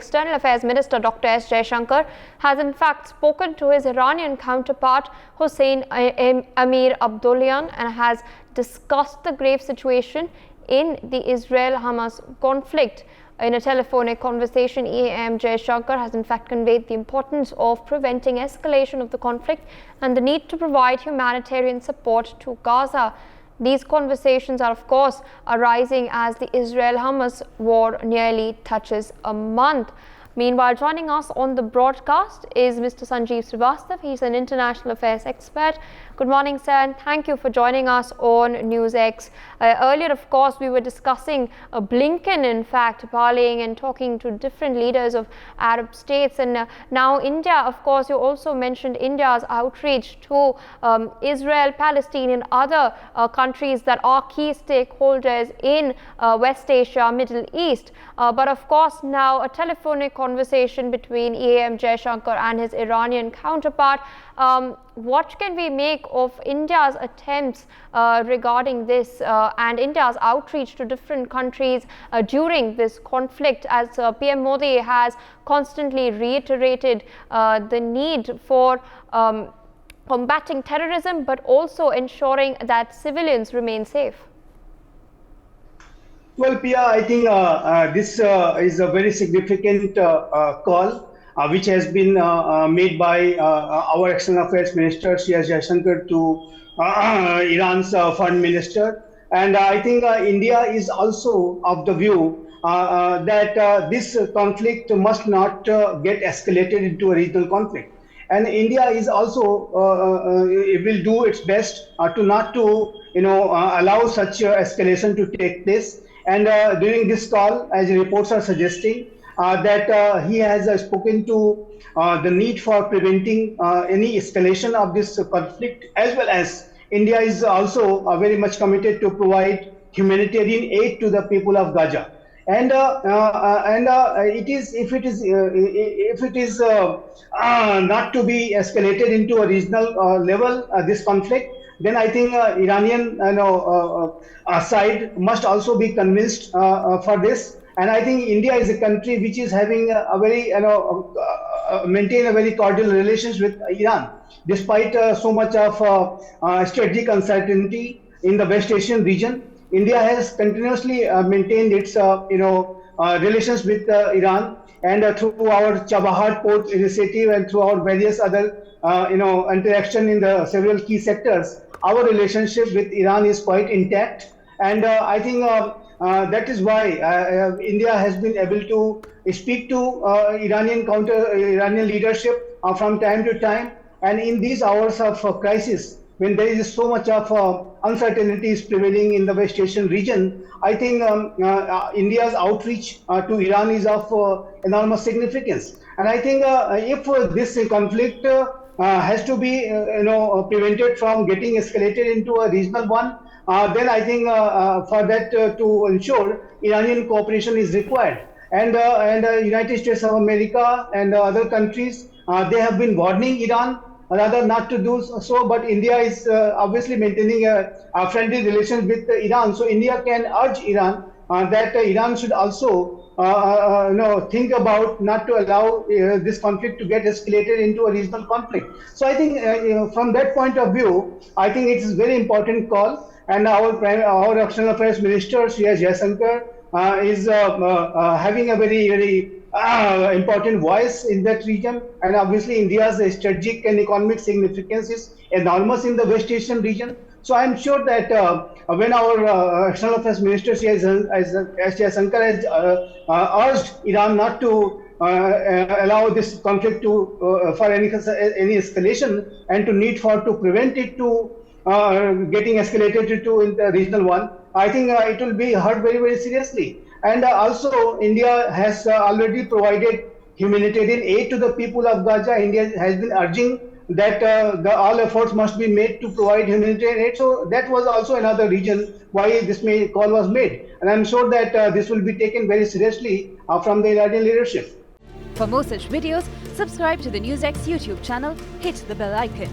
External Affairs Minister Dr. S. Jaishankar has in fact spoken to his Iranian counterpart Hossein Amir Abdollahian and has discussed the grave situation in the Israel-Hamas conflict. In a telephonic conversation, EAM Jaishankar has in fact conveyed the importance of preventing escalation of the conflict and the need to provide humanitarian support to Gaza. These conversations are of course arising as the Israel-Hamas war nearly touches a month. Meanwhile, joining us on the broadcast is Mr. Sanjeev Srivastav. He's an international affairs expert. Good morning, sir, and thank you for joining us on NewsX. Earlier, of course, we were discussing Blinken, in fact, parleying and talking to different leaders of Arab states. And now India, of course, you also mentioned India's outreach to Israel, Palestine, and other countries that are key stakeholders in West Asia, Middle East. But of course, now a telephonic conversation between EAM Jaishankar and his Iranian counterpart. What can we make of India's attempts regarding this and India's outreach to different countries during this conflict, as PM Modi has constantly reiterated the need for combating terrorism but also ensuring that civilians remain safe? Well, Pia, I think this is a very significant call which has been made by our External Affairs Minister, Shri Jaishankar, to Iran's Foreign Minister. And I think India is also of the view that this conflict must not get escalated into a regional conflict. And India is also it will do its best to not to allow such escalation to take place. And during this call, as reports are suggesting, that he has spoken to the need for preventing any escalation of this conflict, as well as India is also very much committed to provide humanitarian aid to the people of Gaza. And it is if it is not to be escalated into a regional level, this conflict, then I think Iranian side must also be convinced for this. And I think India is a country which is having a very maintain a very cordial relations with Iran, despite so much of strategic uncertainty in the West Asian region. India has continuously maintained its relations with Iran, and through our Chabahar port initiative and through our various other interaction in the several key sectors, our relationship with Iran is quite intact. And I think that is why India has been able to speak to Iranian leadership from time to time. And in these hours of crisis, when there is so much of uncertainties prevailing in the West Asian region, I think India's outreach to Iran is of enormous significance. And I think if this conflict has to be prevented from getting escalated into a regional one, then I think for that to ensure Iranian cooperation is required. And United States of America and other countries, they have been warning Iran rather not to do so, but India is obviously maintaining a friendly relations with Iran. So India can urge Iran that Iran should also think about not to allow this conflict to get escalated into a regional conflict. So I think from that point of view, I think it is a very important call. And our External Affairs Minister, Shri Jaishankar, is having a very, very important voice in that region. And obviously, India's strategic and economic significance is enormous in the West Asian region. So I'm sure that when our External Affairs Minister, Shri Jaishankar, has urged Iran not to allow this conflict to for any escalation and to prevent it to getting escalated to in the regional one, I think it will be heard very, very seriously. And also, India has already provided humanitarian aid to the people of Gaza. India has been urging that all efforts must be made to provide humanitarian aid. So that was also another reason why this call was made. And I'm sure that this will be taken very seriously from the Iranian leadership. For more such videos, subscribe to the NewsX YouTube channel, hit the bell icon.